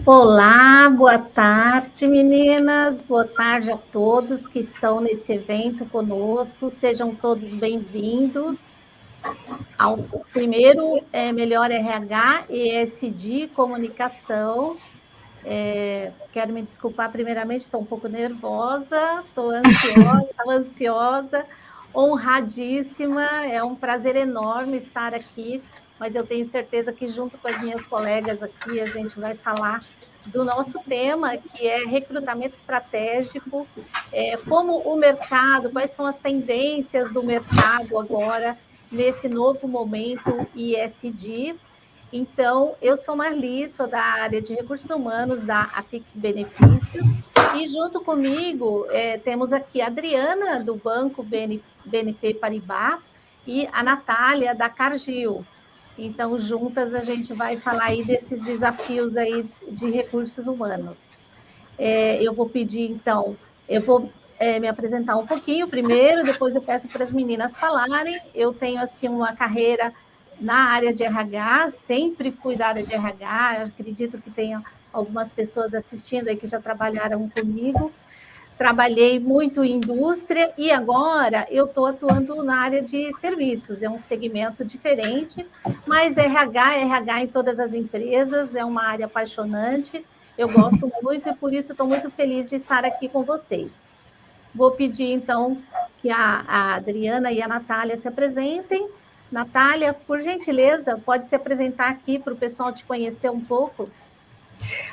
Olá, boa tarde, meninas. Boa tarde a todos que estão nesse evento conosco. Sejam todos bem-vindos ao primeiro Melhor RH ESG Comunicação. Quero me desculpar primeiramente, estou um pouco nervosa, estou ansiosa, honradíssima. É um prazer enorme estar aqui, mas eu tenho certeza que junto com as minhas colegas aqui a gente vai falar do nosso tema, que é recrutamento estratégico, como o mercado, quais são as tendências do mercado agora, nesse novo momento ESG. Então, eu sou Marli, sou da área de recursos humanos da Afix Benefícios, e junto comigo temos aqui a Adriana, do Banco BNP Paribas, e a Natália, da Cargill. Então, juntas a gente vai falar aí desses desafios aí de recursos humanos. Eu vou pedir, então, eu vou me apresentar um pouquinho primeiro, depois eu peço para as meninas falarem. Eu tenho, assim, uma carreira na área de RH, sempre fui da área de RH, acredito que tenha algumas pessoas assistindo aí que já trabalharam comigo. Trabalhei muito em indústria e agora eu estou atuando na área de serviços, é um segmento diferente, mas RH em todas as empresas, é uma área apaixonante, eu gosto muito e por isso estou muito feliz de estar aqui com vocês. Vou pedir, então, que a Adriana e a Natália se apresentem. Natália, por gentileza, pode se apresentar aqui para o pessoal te conhecer um pouco?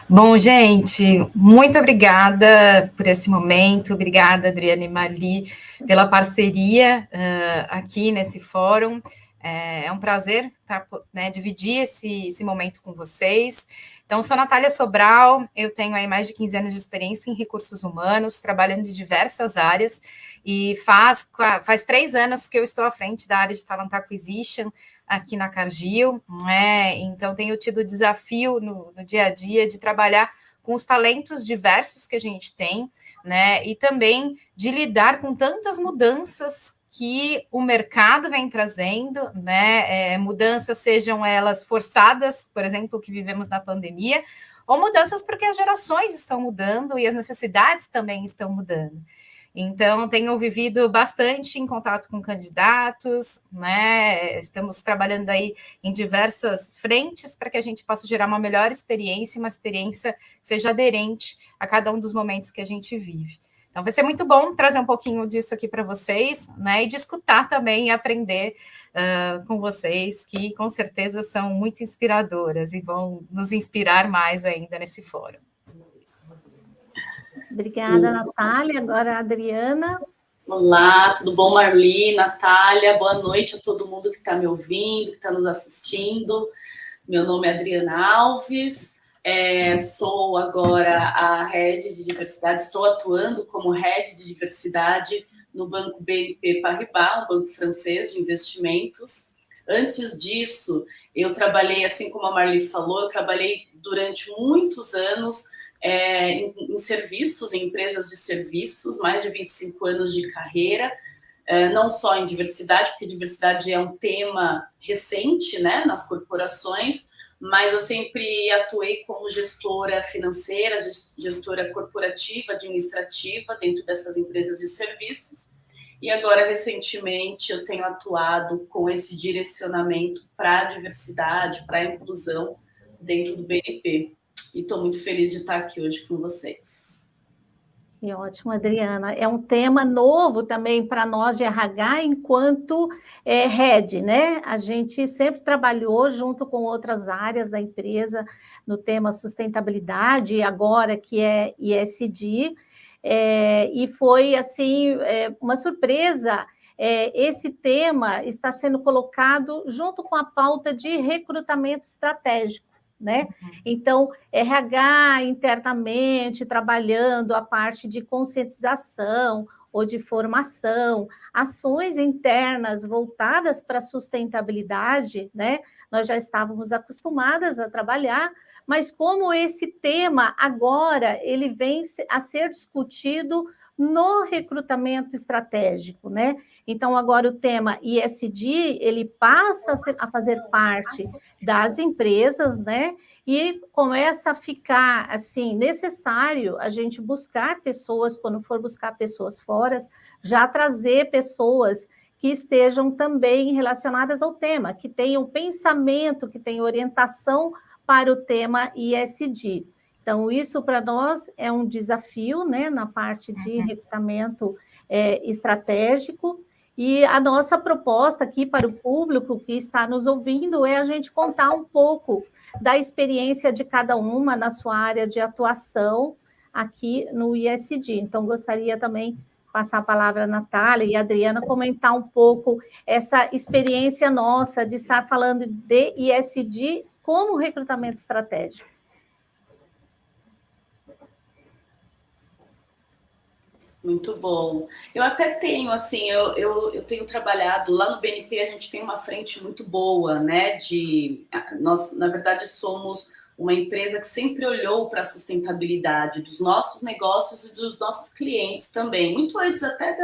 Bom, gente, muito obrigada por esse momento, obrigada, Adriana e Marli, pela parceria aqui nesse fórum. É um prazer dividir esse momento com vocês. Então, sou Natália Sobral, eu tenho aí mais de 15 anos de experiência em recursos humanos, trabalhando em diversas áreas, e faz 3 anos que eu estou à frente da área de Talent Acquisition, aqui na Cargill, né? Então tenho tido o desafio no dia a dia de trabalhar com os talentos diversos que a gente tem, né? E também de lidar com tantas mudanças que o mercado vem trazendo, né? Mudanças, sejam elas forçadas, por exemplo, que vivemos na pandemia, ou mudanças porque as gerações estão mudando e as necessidades também estão mudando. Então, tenho vivido bastante em contato com candidatos, né? Estamos trabalhando aí em diversas frentes para que a gente possa gerar uma melhor experiência, uma experiência que seja aderente a cada um dos momentos que a gente vive. Então, vai ser muito bom trazer um pouquinho disso aqui para vocês, né? E de escutar também e aprender com vocês, que com certeza são muito inspiradoras e vão nos inspirar mais ainda nesse fórum. Obrigada, Natália. Agora a Adriana. Olá, tudo bom, Marli, Natália? Boa noite a todo mundo que está me ouvindo, que está nos assistindo. Meu nome é Adriana Alves, sou agora a Head de Diversidade, estou atuando como Head de Diversidade no Banco BNP Paribas, um banco francês de investimentos. Antes disso, eu trabalhei, assim como a Marli falou, eu trabalhei durante muitos anos em serviços, em empresas de serviços, mais de 25 anos de carreira, não só em diversidade, porque diversidade é um tema recente, né, nas corporações, mas eu sempre atuei como gestora financeira, gestora corporativa, administrativa, dentro dessas empresas de serviços, e agora, recentemente, eu tenho atuado com esse direcionamento para a diversidade, para a inclusão dentro do BNP. E estou muito feliz de estar aqui hoje com vocês. Que ótimo, Adriana. É um tema novo também para nós de RH, enquanto Head, né? A gente sempre trabalhou junto com outras áreas da empresa no tema sustentabilidade, agora que é ESG, e foi, assim, uma surpresa. Esse tema está sendo colocado junto com a pauta de recrutamento estratégico, né? Então, RH internamente trabalhando a parte de conscientização ou de formação, ações internas voltadas para a sustentabilidade, né? Nós já estávamos acostumadas a trabalhar, mas como esse tema agora ele vem a ser discutido no recrutamento estratégico, né? Então, agora o tema ESG, ele passa a fazer parte das empresas, né? E começa a ficar, assim, necessário a gente buscar pessoas, quando for buscar pessoas fora, já trazer pessoas que estejam também relacionadas ao tema, que tenham pensamento, que tenham orientação para o tema ESG. Então, isso para nós é um desafio, né, na parte de recrutamento estratégico, e a nossa proposta aqui para o público que está nos ouvindo é a gente contar um pouco da experiência de cada uma na sua área de atuação aqui no ESG. Então, gostaria também passar a palavra à Natália e a Adriana comentar um pouco essa experiência nossa de estar falando de ESG como recrutamento estratégico. Muito bom. Eu até tenho, assim, eu tenho trabalhado lá no BNP, a gente tem uma frente muito boa, né? Nós, na verdade, somos uma empresa que sempre olhou para a sustentabilidade dos nossos negócios e dos nossos clientes também, muito antes até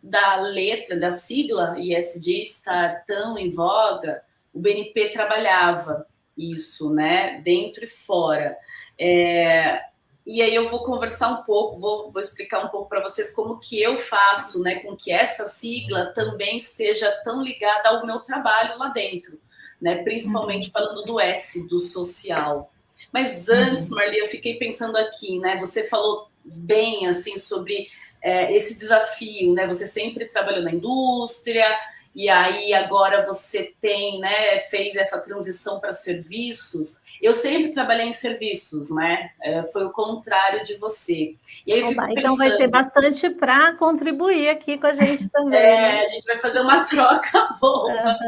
da letra, da sigla ESG estar tão em voga, o BNP trabalhava isso, né? Dentro e fora. E aí eu vou conversar um pouco, vou explicar um pouco para vocês como que eu faço, né, com que essa sigla também esteja tão ligada ao meu trabalho lá dentro, né, principalmente falando do S, do social. Mas antes, Marli, eu fiquei pensando aqui, né, você falou bem, assim, sobre esse desafio, né, você sempre trabalhou na indústria, e aí agora você tem, né, fez essa transição para serviços. Eu sempre trabalhei em serviços, né? Foi o contrário de você. E aí eu fico pensando... Então vai ter bastante para contribuir aqui com a gente também. Né? A gente vai fazer uma troca boa.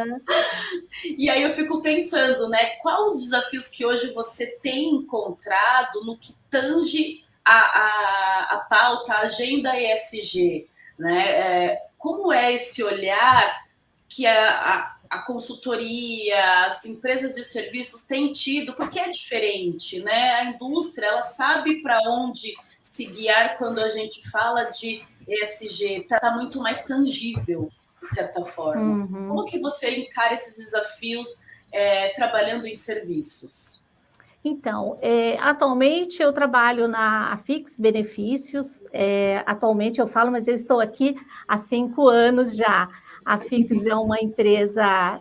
E aí eu fico pensando, né? Quais os desafios que hoje você tem encontrado no que tange a pauta, a agenda ESG, né? Como é esse olhar que a consultoria, as empresas de serviços têm tido, porque é diferente, né? A indústria, ela sabe para onde se guiar quando a gente fala de ESG, está muito mais tangível, de certa forma. Como que você encara esses desafios trabalhando em serviços? Então, atualmente eu trabalho na Afix Benefícios, atualmente eu falo, mas eu estou aqui há 5 anos já. A Afix é uma empresa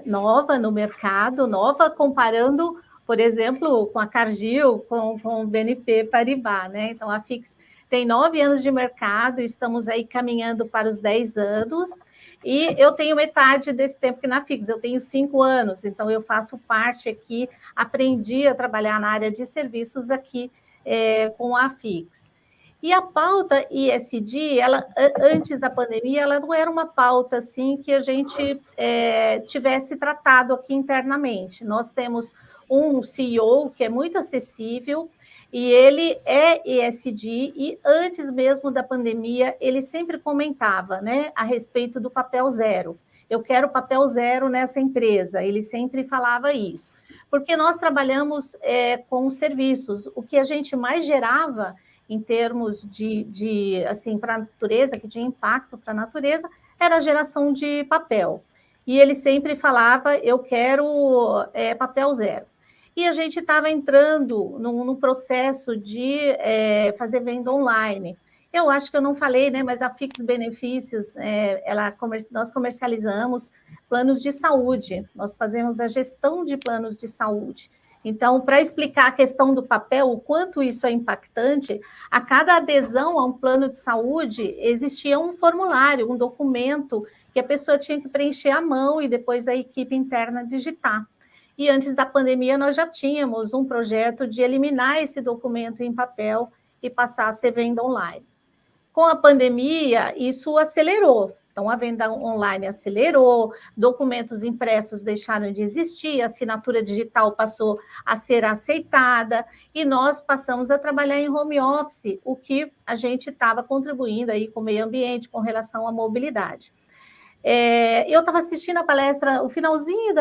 nova no mercado, nova comparando, por exemplo, com a Cargill, com o BNP Paribas, né? Então, a Afix tem 9 anos de mercado, estamos aí caminhando para os 10 anos, e eu tenho metade desse tempo que na Afix, eu tenho 5 anos, então eu faço parte aqui, aprendi a trabalhar na área de serviços aqui com a Afix. E a pauta ESG, ela, antes da pandemia, ela não era uma pauta assim que a gente tivesse tratado aqui internamente. Nós temos um CEO que é muito acessível e ele é ESG e antes mesmo da pandemia ele sempre comentava, né, a respeito do papel zero. Eu quero papel zero nessa empresa. Ele sempre falava isso, porque nós trabalhamos com serviços. O que a gente mais gerava em termos de assim, para a natureza, que tinha impacto para a natureza, era a geração de papel. E ele sempre falava, eu quero papel zero. E a gente estava entrando num processo de fazer venda online. Eu acho que eu não falei, né, mas a Afix Benefícios, nós comercializamos planos de saúde, nós fazemos a gestão de planos de saúde. Então, para explicar a questão do papel, o quanto isso é impactante, a cada adesão a um plano de saúde, existia um formulário, um documento que a pessoa tinha que preencher à mão e depois a equipe interna digitar. E antes da pandemia, nós já tínhamos um projeto de eliminar esse documento em papel e passar a ser venda online. Com a pandemia, isso acelerou. Então, a venda online acelerou, documentos impressos deixaram de existir, a assinatura digital passou a ser aceitada e nós passamos a trabalhar em home office, o que a gente estava contribuindo aí com o meio ambiente, com relação à mobilidade. Eu estava assistindo a palestra, o finalzinho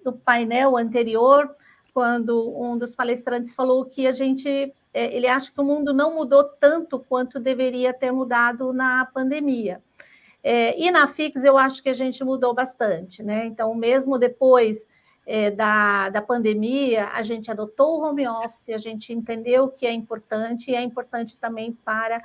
do painel anterior, quando um dos palestrantes falou que ele acha que o mundo não mudou tanto quanto deveria ter mudado na pandemia. E na Afix eu acho que a gente mudou bastante, né? Então, mesmo depois da pandemia, a gente adotou o home office, a gente entendeu que é importante, e é importante também para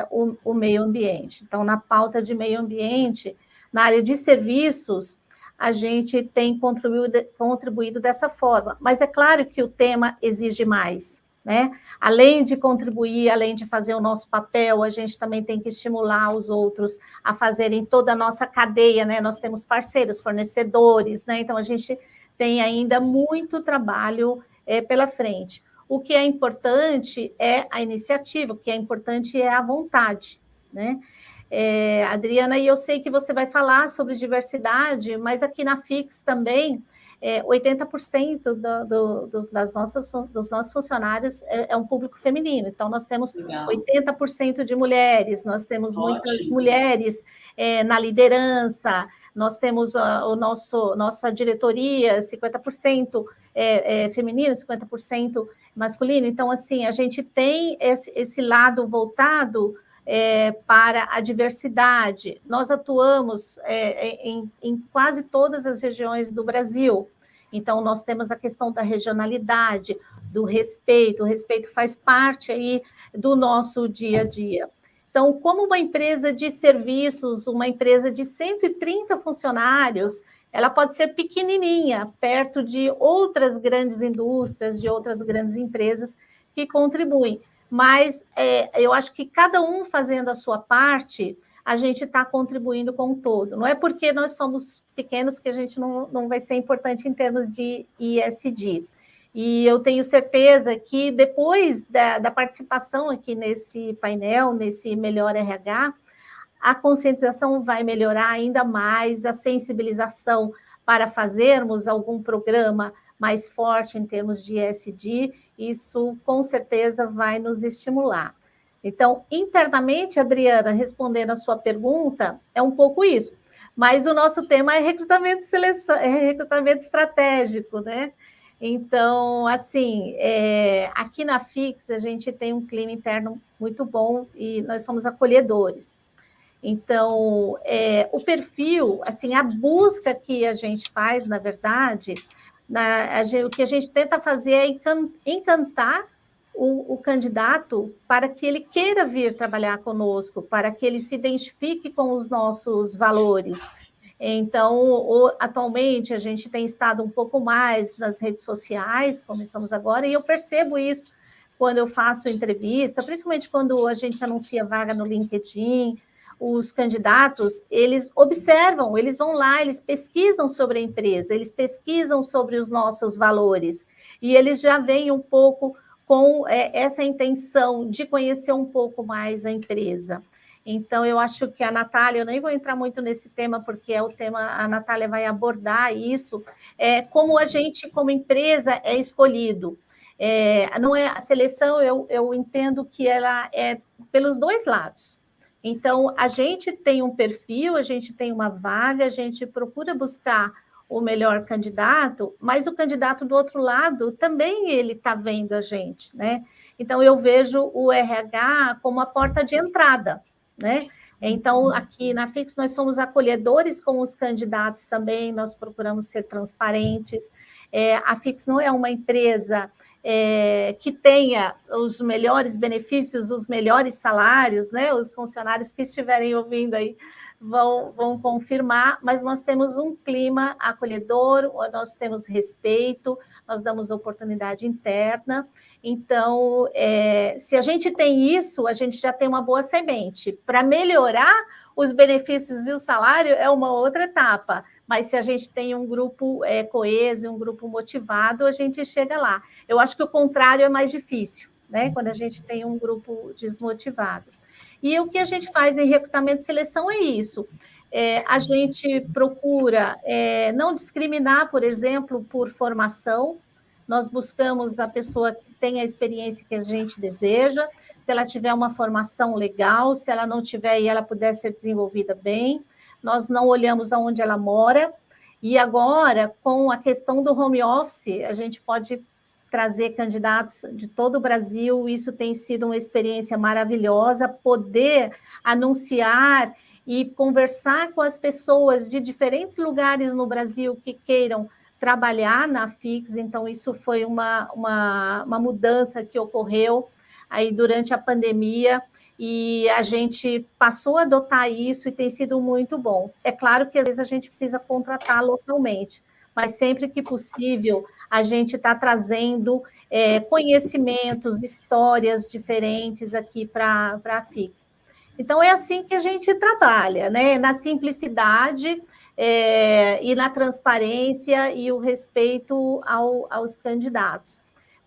o meio ambiente. Então, na pauta de meio ambiente, na área de serviços, a gente tem contribuído dessa forma. Mas é claro que o tema exige mais, né? Além de contribuir, além de fazer o nosso papel, a gente também tem que estimular os outros a fazerem toda a nossa cadeia, né? Nós temos parceiros, fornecedores, né? Então, a gente tem ainda muito trabalho pela frente. O que é importante é a iniciativa, o que é importante é a vontade, né? Adriana, e eu sei que você vai falar sobre diversidade, mas aqui na Fix também, 80% dos nossos funcionários é um público feminino. Então, nós temos 80% de mulheres, nós temos muitas mulheres na liderança, nós temos nossa diretoria, 50% feminino, 50% masculino. Então, assim, a gente tem esse lado voltado para a diversidade. Nós atuamos em quase todas as regiões do Brasil. Então, nós temos a questão da regionalidade, do respeito. O respeito faz parte aí do nosso dia a dia. Então, como uma empresa de serviços, uma empresa de 130 funcionários, ela pode ser pequenininha, perto de outras grandes indústrias, de outras grandes empresas que contribuem. Mas eu acho que cada um fazendo a sua parte, a gente está contribuindo com o todo. Não é porque nós somos pequenos que a gente não vai ser importante em termos de ESG. E eu tenho certeza que depois da participação aqui nesse painel, nesse Melhor RH, a conscientização vai melhorar ainda mais, a sensibilização para fazermos algum programa mais forte em termos de ESG, isso com certeza vai nos estimular. Então, internamente, Adriana, respondendo a sua pergunta, é um pouco isso. Mas o nosso tema é recrutamento e seleção, é recrutamento estratégico, né? Então, assim, aqui na Fix a gente tem um clima interno muito bom e nós somos acolhedores. Então, o perfil, assim, a busca que a gente faz, na verdade, o que a gente tenta fazer é encantar o candidato para que ele queira vir trabalhar conosco, para que ele se identifique com os nossos valores. Então, atualmente, a gente tem estado um pouco mais nas redes sociais, começamos agora, e eu percebo isso quando eu faço entrevista, principalmente quando a gente anuncia vaga no LinkedIn. Os candidatos, eles observam, eles vão lá, eles pesquisam sobre a empresa, eles pesquisam sobre os nossos valores, e eles já vêm um pouco com essa intenção de conhecer um pouco mais a empresa. Então, eu acho que a Natália, eu nem vou entrar muito nesse tema, porque é o tema, a Natália vai abordar isso, como a gente, como empresa, é escolhido. Não é a seleção, eu entendo que ela é pelos dois lados. Então, a gente tem um perfil, a gente tem uma vaga, a gente procura buscar o melhor candidato, mas o candidato do outro lado também ele está vendo a gente, né? Então, eu vejo o RH como a porta de entrada, né? Então, aqui na Fix, nós somos acolhedores com os candidatos também, nós procuramos ser transparentes. A Fix não é uma empresa que tenha os melhores benefícios, os melhores salários, né? Os funcionários que estiverem ouvindo aí vão confirmar, mas nós temos um clima acolhedor, nós temos respeito, nós damos oportunidade interna. Então, se a gente tem isso, a gente já tem uma boa semente. Para melhorar os benefícios e o salário é uma outra etapa, mas se a gente tem um grupo coeso, um grupo motivado, a gente chega lá. Eu acho que o contrário é mais difícil, né? Quando a gente tem um grupo desmotivado. E o que a gente faz em recrutamento e seleção é isso. A gente procura não discriminar, por exemplo, por formação. Nós buscamos a pessoa que tenha a experiência que a gente deseja, se ela tiver uma formação legal, se ela não tiver e ela puder ser desenvolvida bem. Nós não olhamos aonde ela mora. E agora, com a questão do home office, a gente pode trazer candidatos de todo o Brasil, isso tem sido uma experiência maravilhosa, poder anunciar e conversar com as pessoas de diferentes lugares no Brasil que queiram trabalhar na FIX, então isso foi uma mudança que ocorreu aí durante a pandemia, e a gente passou a adotar isso e tem sido muito bom. É claro que às vezes a gente precisa contratar localmente, mas sempre que possível a gente está trazendo conhecimentos, histórias diferentes aqui para a FIX. Então, é assim que a gente trabalha, né? Na simplicidade e na transparência e o respeito aos candidatos.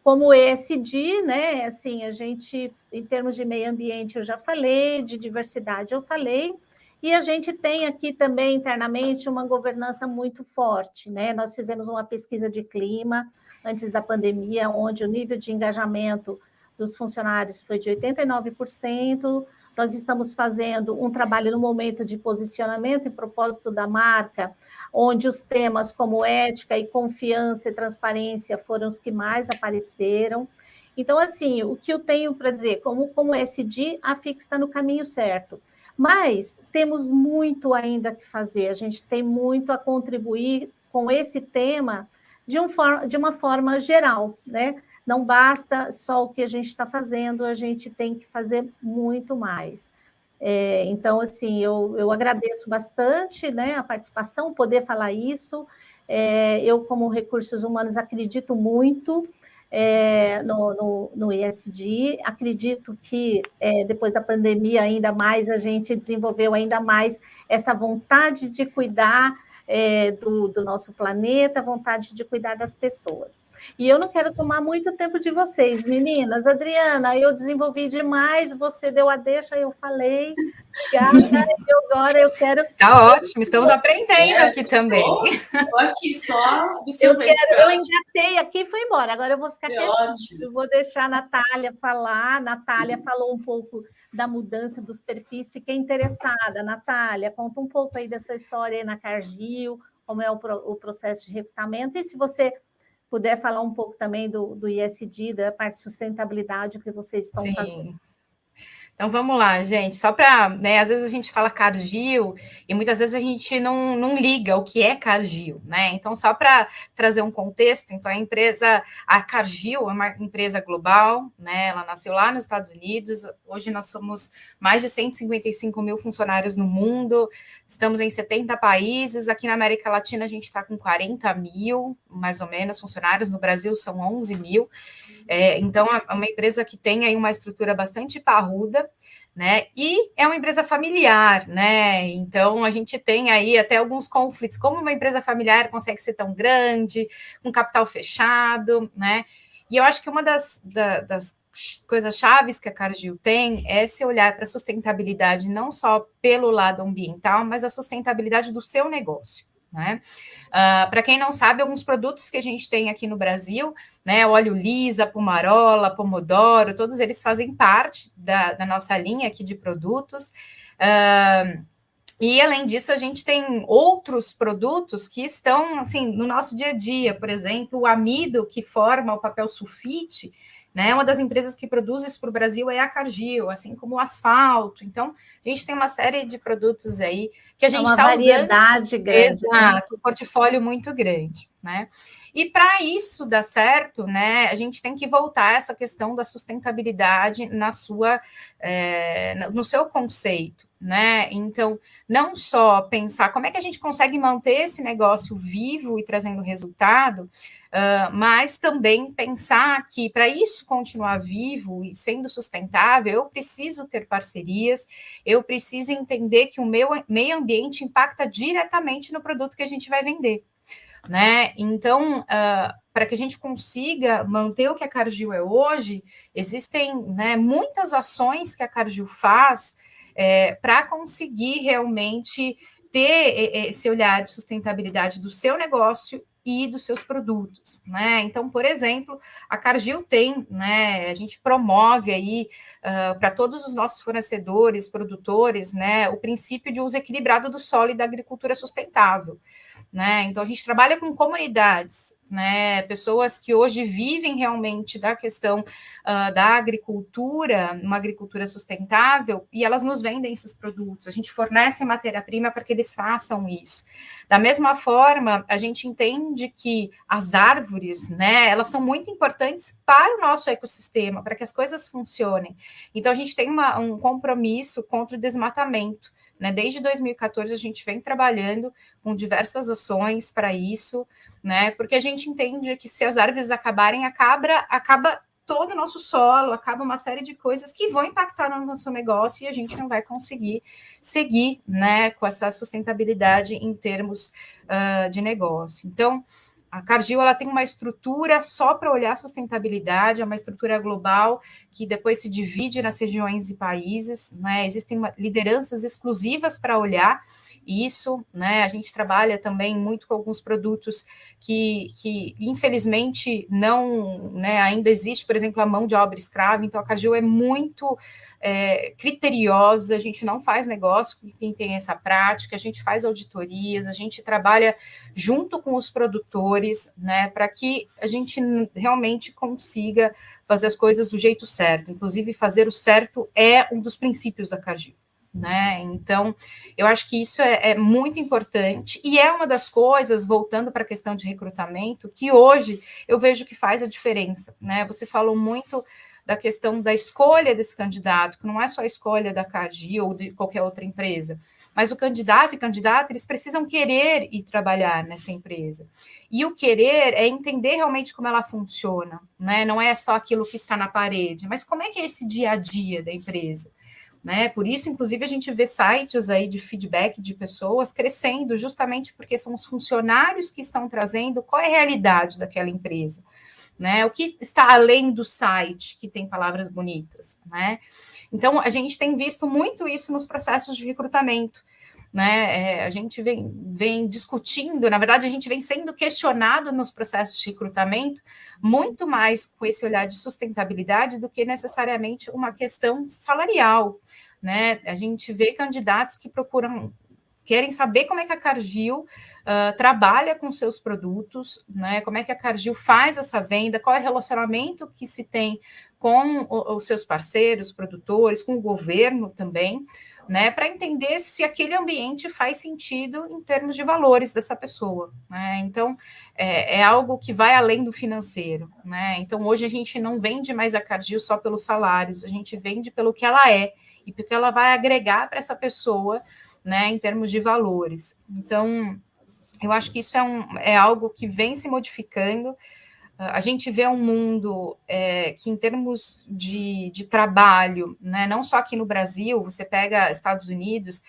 Como o ESG, né? Assim, a gente, em termos de meio ambiente, eu já falei, de diversidade eu falei, e a gente tem aqui também internamente uma governança muito forte, né? Nós fizemos uma pesquisa de clima antes da pandemia, onde o nível de engajamento dos funcionários foi de 89%. Nós estamos fazendo um trabalho no momento de posicionamento e propósito da marca, onde os temas como ética e confiança e transparência foram os que mais apareceram. Então, assim, o que eu tenho para dizer, como SD, a FIX está no caminho certo. Mas temos muito ainda que fazer, a gente tem muito a contribuir com esse tema de uma forma geral, né? Não basta só o que a gente está fazendo, a gente tem que fazer muito mais. Então, assim, eu agradeço bastante, né, a participação, poder falar isso. Eu, como recursos humanos, acredito muito no ESG, acredito que depois da pandemia, ainda mais, a gente desenvolveu ainda mais essa vontade de cuidar do nosso planeta, a vontade de cuidar das pessoas. E eu não quero tomar muito tempo de vocês, meninas. Adriana, eu desenvolvi demais, você deu a deixa, eu falei. Obrigada, e agora eu quero... Tá ótimo, estamos aprendendo aqui também. Estou aqui só absorvendo. Eu engatei aqui e fui embora, agora eu vou ficar quietinha. Ótimo. Eu vou deixar a Natália falar. A Natália falou um pouco da mudança dos perfis, fiquei interessada. Natália, conta um pouco aí dessa história aí na Cargill, como é o processo de recrutamento, e se você puder falar um pouco também do ESG, da parte de sustentabilidade que vocês estão fazendo. Então, vamos lá, gente. Só para, né, às vezes a gente fala Cargill e muitas vezes a gente não liga o que é Cargill, né? Então, só para trazer um contexto, então a Cargill é uma empresa global, né? Ela nasceu lá nos Estados Unidos. Hoje nós somos mais de 155 mil funcionários no mundo, estamos em 70 países. Aqui na América Latina a gente está com 40 mil, mais ou menos, funcionários. No Brasil são 11 mil. Então, é uma empresa que tem aí uma estrutura bastante parruda, né? E é uma empresa familiar, né? Então, a gente tem aí até alguns conflitos. Como uma empresa familiar consegue ser tão grande, com capital fechado, né? E eu acho que uma das coisas chaves que a Cargill tem é esse olhar para a sustentabilidade, não só pelo lado ambiental, mas a sustentabilidade do seu negócio. Né? Para quem não sabe, alguns produtos que a gente tem aqui no Brasil, né, óleo Lisa, Pomarola, Pomodoro, todos eles fazem parte da nossa linha aqui de produtos. E, além disso, a gente tem outros produtos que estão, assim, no nosso dia a dia. Por exemplo, o amido, que forma o papel sulfite, né? Uma das empresas que produz isso para o Brasil é a Cargill, assim como o asfalto. Então, a gente tem uma série de produtos aí que a gente está usando. Uma variedade grande. Exato, um portfólio muito grande, né? E para isso dar certo, né, a gente tem que voltar a essa questão da sustentabilidade no seu conceito, né? Então, não só pensar como é que a gente consegue manter esse negócio vivo e trazendo resultado, mas também pensar que para isso continuar vivo e sendo sustentável, eu preciso ter parcerias, eu preciso entender que o meu meio ambiente impacta diretamente no produto que a gente vai vender. Né? Então, para que a gente consiga manter o que a Cargill é hoje, existem, né, muitas ações que a Cargill faz para conseguir realmente ter esse olhar de sustentabilidade do seu negócio e dos seus produtos, né? Então, por exemplo, a Cargill tem, né, a gente promove aí para todos os nossos fornecedores, produtores, né, o princípio de uso equilibrado do solo e da agricultura sustentável. Né? Então, a gente trabalha com comunidades, né? Pessoas que hoje vivem realmente da questão da agricultura, uma agricultura sustentável, e elas nos vendem esses produtos. A gente fornece matéria-prima para que eles façam isso. Da mesma forma, a gente entende que as árvores, né, elas são muito importantes para o nosso ecossistema, para que as coisas funcionem. Então, a gente tem um compromisso contra o desmatamento. Né? Desde 2014, a gente vem trabalhando com diversas ações para isso, né? Porque a gente entende que se as árvores acabarem, acaba todo o nosso solo, acaba uma série de coisas que vão impactar no nosso negócio e a gente não vai conseguir seguir, né, com essa sustentabilidade em termos de negócio. Então, a Cargill, ela tem uma estrutura só para olhar a sustentabilidade, é uma estrutura global que depois se divide nas regiões e países, né? Existem lideranças exclusivas para olhar isso, né? A gente trabalha também muito com alguns produtos que infelizmente não, né, ainda existe, por exemplo, a mão de obra escrava, então a Cargill é muito criteriosa, a gente não faz negócio com quem tem essa prática, a gente faz auditorias, a gente trabalha junto com os produtores, né, para que a gente realmente consiga fazer as coisas do jeito certo. Inclusive, fazer o certo é um dos princípios da Cargill. Né? Então, eu acho que isso é muito importante e é uma das coisas, voltando para a questão de recrutamento, que hoje eu vejo que faz a diferença. Né? Você falou muito da questão da escolha desse candidato, que não é só a escolha da Cargill ou de qualquer outra empresa, mas o candidato e candidata, eles precisam querer ir trabalhar nessa empresa. E o querer é entender realmente como ela funciona, né? Não é só aquilo que está na parede, mas como é que é esse dia a dia da empresa. Né? Por isso, inclusive, a gente vê sites aí de feedback de pessoas crescendo, justamente porque são os funcionários que estão trazendo qual é a realidade daquela empresa, né? O que está além do site, que tem palavras bonitas, né? Então, a gente tem visto muito isso nos processos de recrutamento, né? A gente vem discutindo, na verdade, a gente vem sendo questionado nos processos de recrutamento muito mais com esse olhar de sustentabilidade do que necessariamente uma questão salarial, né? A gente vê candidatos que querem saber como é que a Cargill trabalha com seus produtos, né? Como é que a Cargill faz essa venda, qual é o relacionamento que se tem com os seus parceiros, produtores, com o governo também, né? Para entender se aquele ambiente faz sentido em termos de valores dessa pessoa, né? Então, é algo que vai além do financeiro, né? Então, hoje a gente não vende mais a Cargill só pelos salários, a gente vende pelo que ela é e porque ela vai agregar para essa pessoa, né, em termos de valores. Então, eu acho que isso é algo que vem se modificando. A gente vê um mundo que, em termos de trabalho, né, não só aqui no Brasil, você pega Estados Unidos,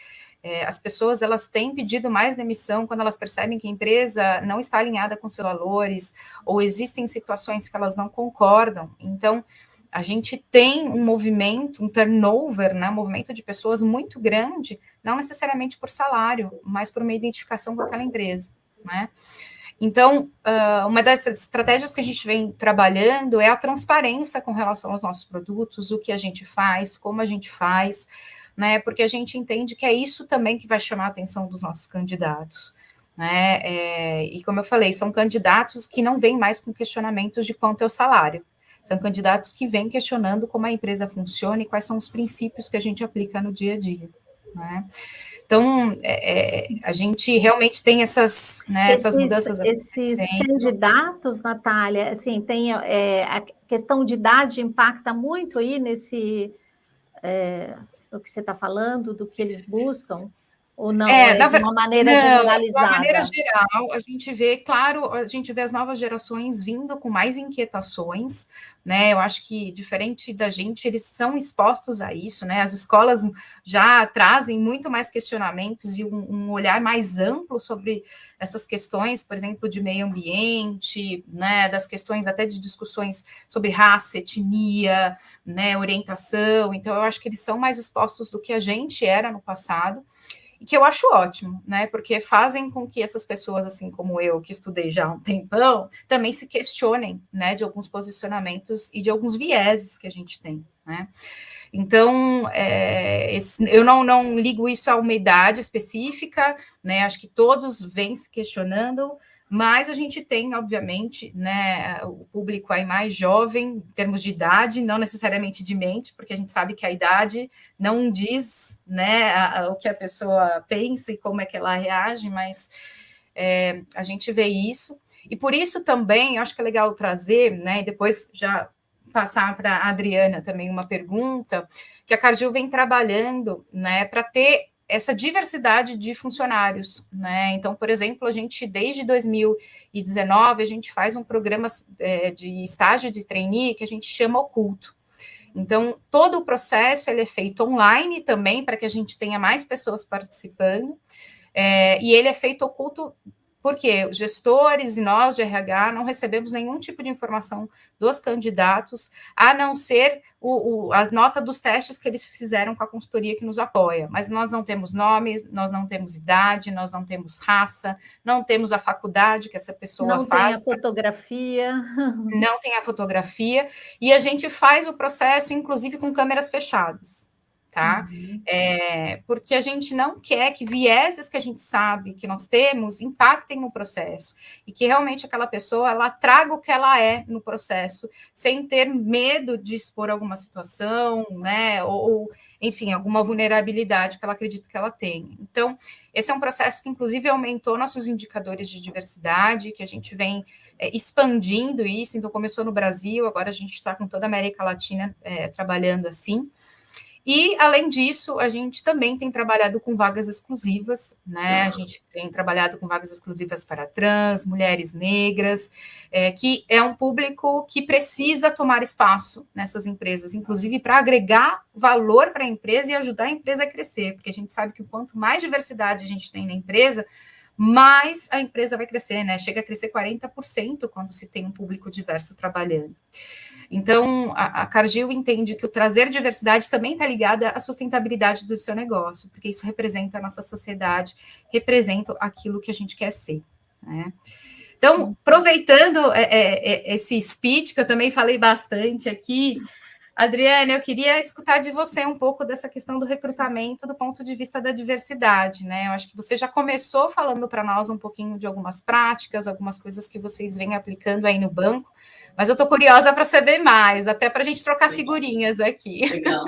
as pessoas elas têm pedido mais demissão quando elas percebem que a empresa não está alinhada com seus valores, ou existem situações que elas não concordam. Então, a gente tem um movimento, um turnover, né, um movimento de pessoas muito grande, não necessariamente por salário, mas por uma identificação com aquela empresa, né? Então, uma das estratégias que a gente vem trabalhando é a transparência com relação aos nossos produtos, o que a gente faz, como a gente faz, né? Porque a gente entende que é isso também que vai chamar a atenção dos nossos candidatos, né? E como eu falei, são candidatos que não vêm mais com questionamentos de quanto é o salário. São candidatos que vêm questionando como a empresa funciona e quais são os princípios que a gente aplica no dia a dia, né? Então, a gente realmente tem essas mudanças. Esses candidatos, Natália, assim, tem a questão de idade impacta muito aí no que você está falando, do que eles buscam? Ou não? De uma maneira generalizada? De uma maneira geral, a gente vê, claro, a gente vê as novas gerações vindo com mais inquietações, né? Eu acho que, diferente da gente, eles são expostos a isso, né? As escolas já trazem muito mais questionamentos e um olhar mais amplo sobre essas questões, por exemplo, de meio ambiente, né? Das questões até de discussões sobre raça, etnia, né? Orientação. Então, eu acho que eles são mais expostos do que a gente era no passado. E que eu acho ótimo, né? Porque fazem com que essas pessoas, assim como eu, que estudei já há um tempão, também se questionem, né? De alguns posicionamentos e de alguns vieses que a gente tem, né? Então, eu não ligo isso a uma idade específica, né? Acho que todos vêm se questionando, mas a gente tem, obviamente, né, o público aí mais jovem, em termos de idade, não necessariamente de mente, porque a gente sabe que a idade não diz, né, o que a pessoa pensa e como é que ela reage, mas a gente vê isso. E por isso também, acho que é legal trazer, né, e depois já passar para a Adriana também uma pergunta, que a Cargill vem trabalhando, né, para ter essa diversidade de funcionários, né? Então, por exemplo, a gente, desde 2019, a gente faz um programa de estágio de trainee que a gente chama Oculto. Então, todo o processo ele é feito online também, para que a gente tenha mais pessoas participando, e ele é feito oculto porque os gestores e nós de RH não recebemos nenhum tipo de informação dos candidatos, a não ser a nota dos testes que eles fizeram com a consultoria que nos apoia. Mas nós não temos nomes, nós não temos idade, nós não temos raça, não temos a faculdade que essa pessoa não faz. Não tem a fotografia. Não tem a fotografia. E a gente faz o processo, inclusive, com câmeras fechadas. Tá? Porque a gente não quer que vieses que a gente sabe que nós temos impactem no processo e que realmente aquela pessoa ela traga o que ela é no processo, sem ter medo de expor alguma situação, né? Ou enfim, alguma vulnerabilidade que ela acredita que ela tem. Então, esse é um processo que, inclusive, aumentou nossos indicadores de diversidade, que a gente vem expandindo isso. Então, começou no Brasil, agora a gente está com toda a América Latina trabalhando assim. E, além disso, a gente também tem trabalhado com vagas exclusivas, né? A gente tem trabalhado com vagas exclusivas para trans, mulheres negras, que é um público que precisa tomar espaço nessas empresas, inclusive para agregar valor para a empresa e ajudar a empresa a crescer, porque a gente sabe que quanto mais diversidade a gente tem na empresa, mais a empresa vai crescer, né? Chega a crescer 40% quando se tem um público diverso trabalhando. Então, a Cargill entende que o trazer diversidade também está ligada à sustentabilidade do seu negócio, porque isso representa a nossa sociedade, representa aquilo que a gente quer ser, né? Então, aproveitando esse speech, que eu também falei bastante aqui, Adriana, eu queria escutar de você um pouco dessa questão do recrutamento do ponto de vista da diversidade, né? Eu acho que você já começou falando para nós um pouquinho de algumas práticas, algumas coisas que vocês vêm aplicando aí no banco, mas eu estou curiosa para saber mais, até para a gente trocar figurinhas aqui. Legal.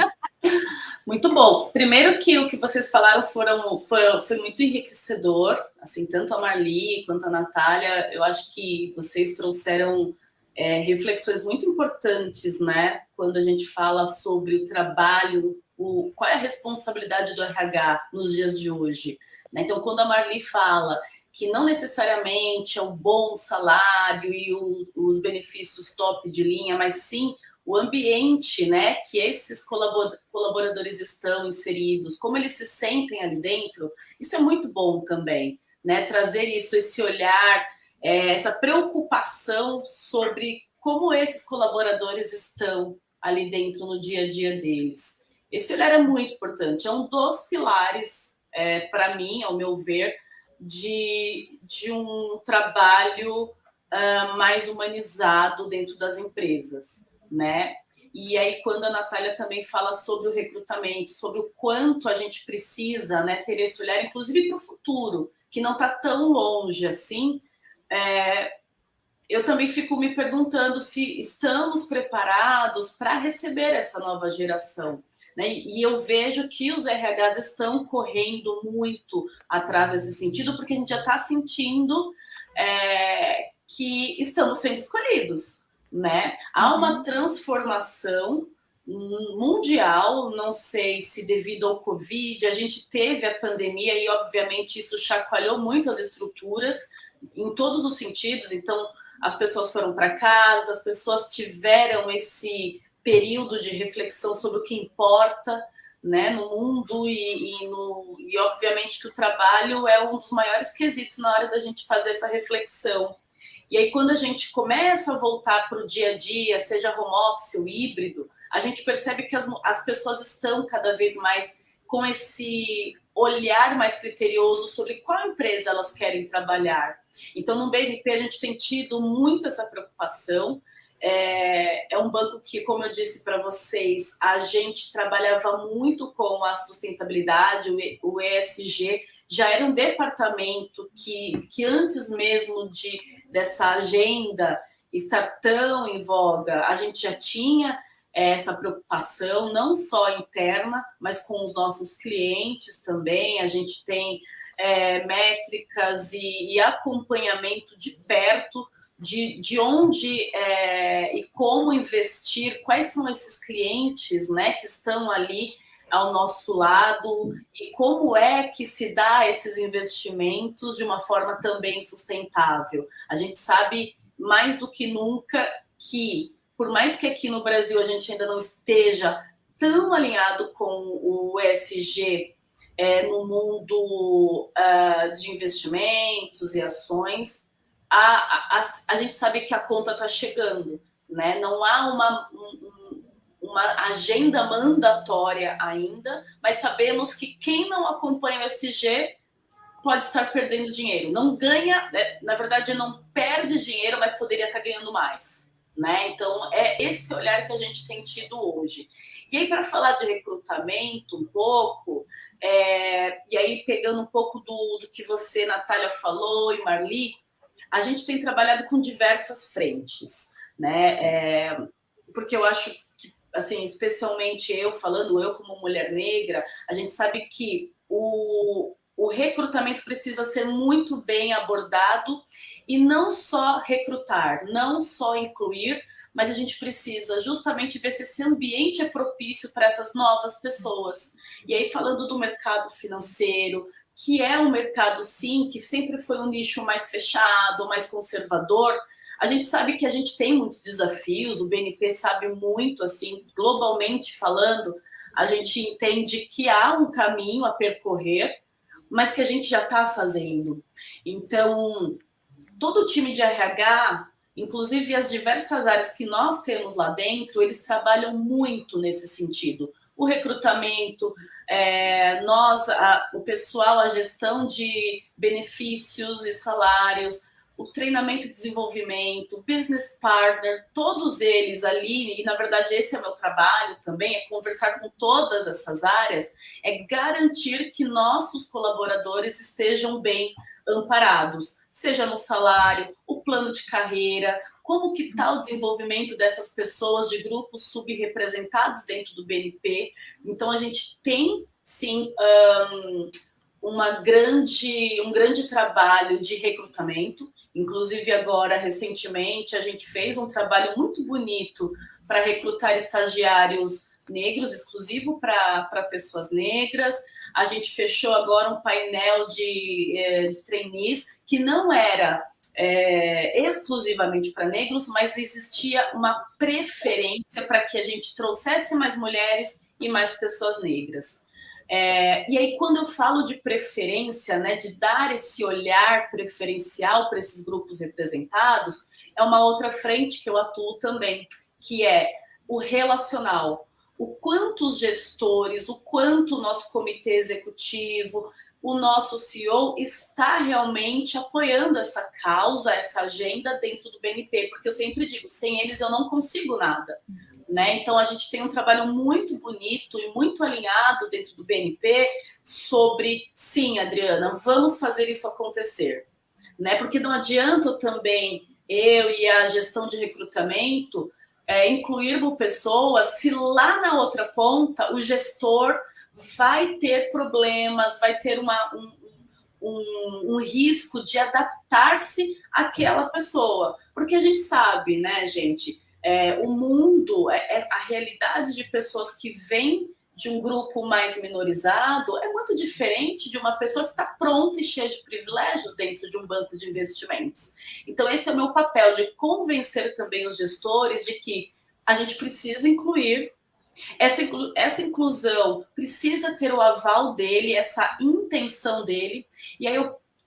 Muito bom. Primeiro que o que vocês falaram foi muito enriquecedor, assim, tanto a Marli quanto a Natália, eu acho que vocês trouxeram reflexões muito importantes, né? Quando a gente fala sobre o trabalho, qual é a responsabilidade do RH nos dias de hoje, né? Então, quando a Marli fala que não necessariamente é um bom salário e os benefícios top de linha, mas sim o ambiente, né, que esses colaboradores estão inseridos, como eles se sentem ali dentro, isso é muito bom também, né? Trazer isso, esse olhar, essa preocupação sobre como esses colaboradores estão ali dentro no dia a dia deles. Esse olhar é muito importante, é um dos pilares, para mim, ao meu ver, de um trabalho mais humanizado dentro das empresas, né? E aí, quando a Natália também fala sobre o recrutamento, sobre o quanto a gente precisa, né, ter esse olhar, inclusive para o futuro, que não está tão longe assim, eu também fico me perguntando se estamos preparados para receber essa nova geração, né? E eu vejo que os RHs estão correndo muito atrás desse sentido, porque a gente já está sentindo que estamos sendo escolhidos, né? Há uma transformação mundial, não sei se devido ao Covid, a gente teve a pandemia e, obviamente, isso chacoalhou muito as estruturas em todos os sentidos. Então, as pessoas foram para casa, as pessoas tiveram esse período de reflexão sobre o que importa, né, no mundo e obviamente que o trabalho é um dos maiores quesitos na hora da gente fazer essa reflexão. E aí, quando a gente começa a voltar para o dia a dia, seja home office ou híbrido, a gente percebe que as pessoas estão cada vez mais com esse olhar mais criterioso sobre qual empresa elas querem trabalhar. Então, no BNP, a gente tem tido muito essa preocupação. É um banco que, como eu disse para vocês, a gente trabalhava muito com a sustentabilidade, o ESG, já era um departamento que antes mesmo dessa agenda estar tão em voga, a gente já tinha essa preocupação, não só interna, mas com os nossos clientes também. A gente tem métricas e acompanhamento de perto de onde e como investir, quais são esses clientes, né, que estão ali ao nosso lado e como é que se dá esses investimentos de uma forma também sustentável. A gente sabe mais do que nunca que, por mais que aqui no Brasil a gente ainda não esteja tão alinhado com o ESG no mundo de investimentos e ações, a gente sabe que a conta está chegando, né? Não há uma agenda mandatória ainda, mas sabemos que quem não acompanha o ESG pode estar perdendo dinheiro. Não ganha, na verdade, não perde dinheiro, mas poderia estar ganhando mais, né? Então, é esse olhar que a gente tem tido hoje. E aí, para falar de recrutamento um pouco, e aí pegando um pouco do que você, Natália, falou, e Marli, a gente tem trabalhado com diversas frentes, né? Porque eu acho que, assim, especialmente eu como mulher negra, a gente sabe que o recrutamento precisa ser muito bem abordado e não só recrutar, não só incluir, mas a gente precisa justamente ver se esse ambiente é propício para essas novas pessoas. E aí, falando do mercado financeiro, que é um mercado, sim, que sempre foi um nicho mais fechado, mais conservador, a gente sabe que a gente tem muitos desafios, o BNP sabe muito, assim, globalmente falando, a gente entende que há um caminho a percorrer, mas que a gente já está fazendo. Então, todo o time de RH, inclusive as diversas áreas que nós temos lá dentro, eles trabalham muito nesse sentido. O recrutamento, o pessoal, a gestão de benefícios e salários, o treinamento e desenvolvimento, business partner, todos eles ali, e na verdade esse é o meu trabalho também, é conversar com todas essas áreas, é garantir que nossos colaboradores estejam bem amparados, seja no salário, o plano de carreira, como que está o desenvolvimento dessas pessoas de grupos subrepresentados dentro do BNP. Então, a gente tem, sim, um grande trabalho de recrutamento. Inclusive, agora, recentemente, a gente fez um trabalho muito bonito para recrutar estagiários negros, exclusivo para pessoas negras. A gente fechou agora um painel de trainees que não era exclusivamente para negros, mas existia uma preferência para que a gente trouxesse mais mulheres e mais pessoas negras. E aí, quando eu falo de preferência, né, de dar esse olhar preferencial para esses grupos representados, é uma outra frente que eu atuo também, que é o relacional. O quanto os gestores, o quanto o nosso comitê executivo, o nosso CEO está realmente apoiando essa causa, essa agenda dentro do BNP, porque eu sempre digo, sem eles eu não consigo nada. Né? Então, a gente tem um trabalho muito bonito e muito alinhado dentro do BNP sobre, sim, Adriana, vamos fazer isso acontecer. Né? Porque não adianta também eu e a gestão de recrutamento incluirmos pessoas se lá na outra ponta o gestor vai ter problemas, vai ter um risco de adaptar-se àquela pessoa. Porque a gente sabe, né, gente, o mundo, a realidade de pessoas que vêm de um grupo mais minorizado é muito diferente de uma pessoa que está pronta e cheia de privilégios dentro de um banco de investimentos. Então, esse é o meu papel, de convencer também os gestores de que a gente precisa incluir. Essa inclusão precisa ter o aval dele, essa intenção dele, e aí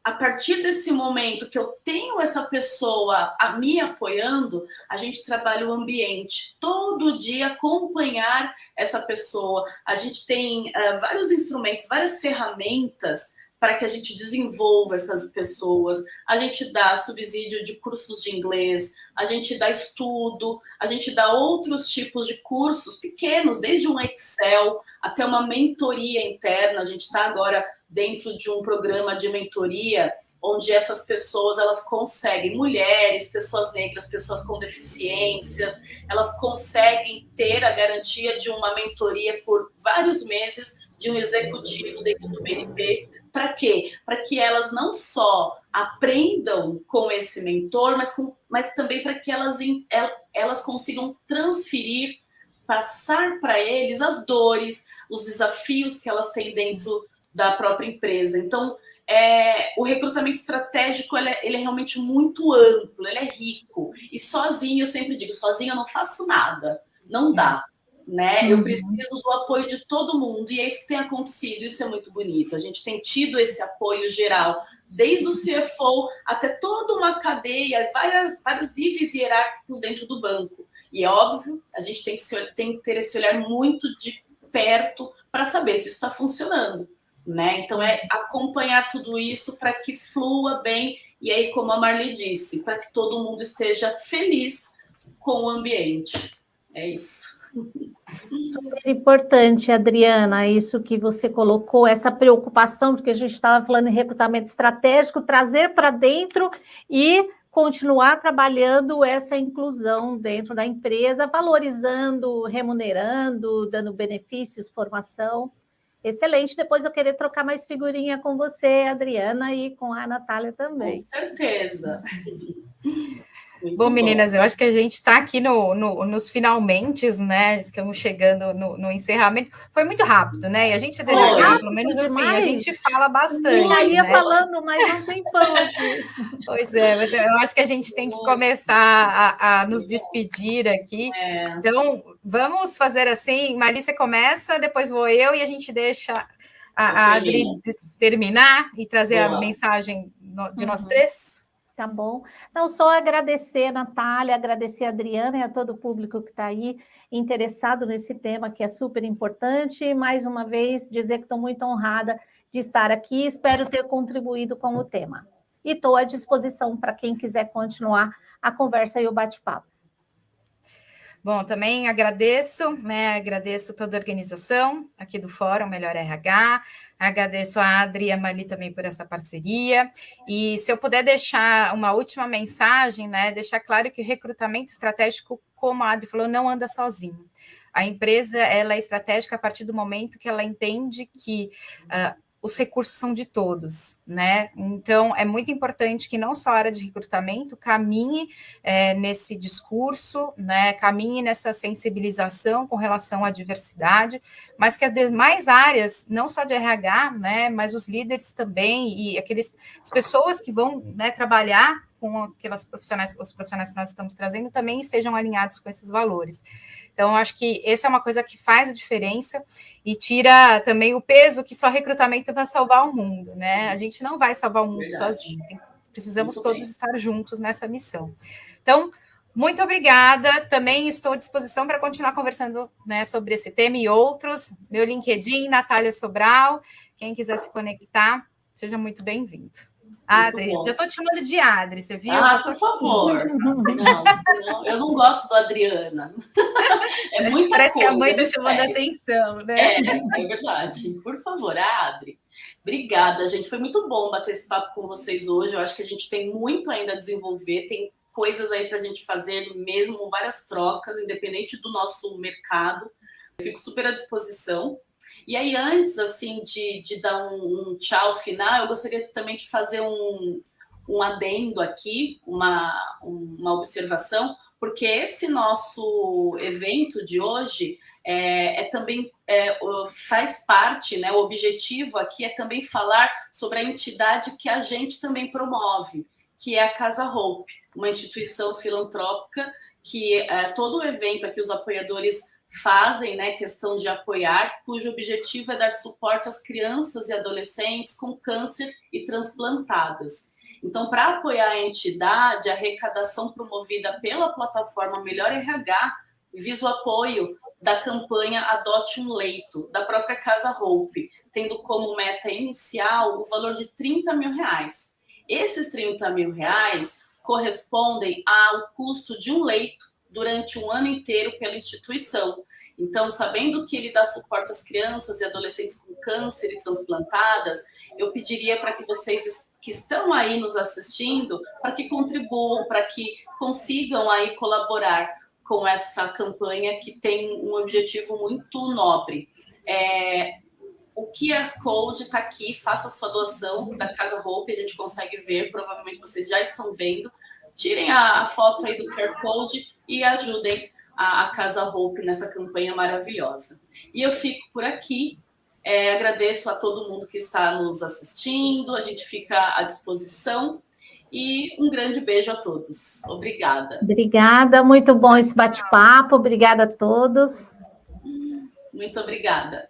a partir desse momento que eu tenho essa pessoa me apoiando, a gente trabalha o ambiente, todo dia acompanhar essa pessoa. A gente tem vários instrumentos, várias ferramentas para que a gente desenvolva essas pessoas. A gente dá subsídio de cursos de inglês, a gente dá estudo, a gente dá outros tipos de cursos pequenos, desde um Excel até uma mentoria interna. A gente está agora dentro de um programa de mentoria, onde essas pessoas elas conseguem, mulheres, pessoas negras, pessoas com deficiências, elas conseguem ter a garantia de uma mentoria por vários meses de um executivo dentro do BNP. Para quê? Para que elas não só aprendam com esse mentor, mas também para que elas consigam transferir, passar para eles as dores, os desafios que elas têm dentro da própria empresa. Então, o recrutamento estratégico ele é realmente muito amplo, ele é rico. E sozinho, eu sempre digo, sozinho eu não faço nada, não dá. Né? Eu preciso do apoio de todo mundo, e é isso que tem acontecido, isso é muito bonito. A gente tem tido esse apoio geral, desde o CFO até toda uma cadeia, vários níveis hierárquicos dentro do banco. E é óbvio, a gente tem que ter esse olhar muito de perto para saber se isso está funcionando. Né? Então, é acompanhar tudo isso para que flua bem, e aí, como a Marli disse, para que todo mundo esteja feliz com o ambiente. É isso. Super importante, Adriana, isso que você colocou, essa preocupação, porque a gente estava falando em recrutamento estratégico, trazer para dentro e continuar trabalhando essa inclusão dentro da empresa, valorizando, remunerando, dando benefícios, formação. Excelente. Depois eu querer trocar mais figurinha com você, Adriana, e com a Natália também. Com certeza. Bom, meninas, eu acho que a gente está aqui nos finalmente, né? Estamos chegando no encerramento. Foi muito rápido, né? E a gente, pelo menos assim, a gente fala bastante. Eu ia falando, mas não tem pão aqui. Pois é, mas eu acho que a gente tem que começar a nos despedir aqui. Então, vamos fazer assim, Marli, começa, depois vou eu, e a gente deixa a Adri terminar e trazer a mensagem de nós três. Tá bom. Não, só agradecer a Natália, agradecer a Adriana e a todo o público que está aí interessado nesse tema, que é super importante. E, mais uma vez, dizer que estou muito honrada de estar aqui, espero ter contribuído com o tema. E estou à disposição para quem quiser continuar a conversa e o bate-papo. Bom, também agradeço, né? Agradeço toda a organização aqui do Fórum Melhor RH, agradeço a Adri e a Marli também por essa parceria. E se eu puder deixar uma última mensagem, né? Deixar claro que o recrutamento estratégico, como a Adri falou, não anda sozinho. A empresa ela é estratégica a partir do momento que ela entende que os recursos são de todos, né? Então, é muito importante que não só a área de recrutamento caminhe nesse discurso, né? Caminhe nessa sensibilização com relação à diversidade, mas que as demais áreas, não só de RH, né? Mas os líderes também e as pessoas que vão, né, trabalhar com os profissionais que nós estamos trazendo também estejam alinhados com esses valores. Então, acho que essa é uma coisa que faz a diferença e tira também o peso que só recrutamento vai salvar o mundo, né? A gente não vai salvar o mundo sozinho, precisamos todos estar juntos nessa missão. Então, muito obrigada, também estou à disposição para continuar conversando, né, sobre esse tema e outros. Meu LinkedIn, Natália Sobral, quem quiser se conectar, seja muito bem-vindo. Adri, eu estou te chamando de Adri, você viu? Por favor. Não, eu não gosto do Adriana. É muita Parece coisa, que a mãe está chamando a atenção, né? É verdade. Por favor, Adri. Obrigada, gente. Foi muito bom bater esse papo com vocês hoje. Eu acho que a gente tem muito ainda a desenvolver, tem coisas aí para a gente fazer mesmo, várias trocas, independente do nosso mercado. Eu fico super à disposição. E aí, antes, assim, de dar um tchau final, eu gostaria também de fazer um adendo aqui, uma observação, porque esse nosso evento de hoje também faz parte, né? O objetivo aqui é também falar sobre a entidade que a gente também promove, que é a Casa Hope, uma instituição filantrópica que todo o evento aqui, os apoiadores fazem, né, questão de apoiar, cujo objetivo é dar suporte às crianças e adolescentes com câncer e transplantadas. Então, para apoiar a entidade, a arrecadação promovida pela plataforma Melhor RH visa o apoio da campanha Adote um Leito, da própria Casa Hope, tendo como meta inicial o valor de R$30 mil. Esses R$30 mil correspondem ao custo de um leito durante um ano inteiro pela instituição. Então, sabendo que ele dá suporte às crianças e adolescentes com câncer e transplantadas, eu pediria para que vocês que estão aí nos assistindo, para que contribuam, para que consigam aí colaborar com essa campanha que tem um objetivo muito nobre. O QR Code está aqui, faça a sua doação da Casa Hope, a gente consegue ver, provavelmente vocês já estão vendo. Tirem a foto aí do QR Code e ajudem a Casa Hope nessa campanha maravilhosa. E eu fico por aqui, agradeço a todo mundo que está nos assistindo, a gente fica à disposição e um grande beijo a todos. Obrigada. Obrigada, muito bom esse bate-papo, obrigada a todos. Muito obrigada.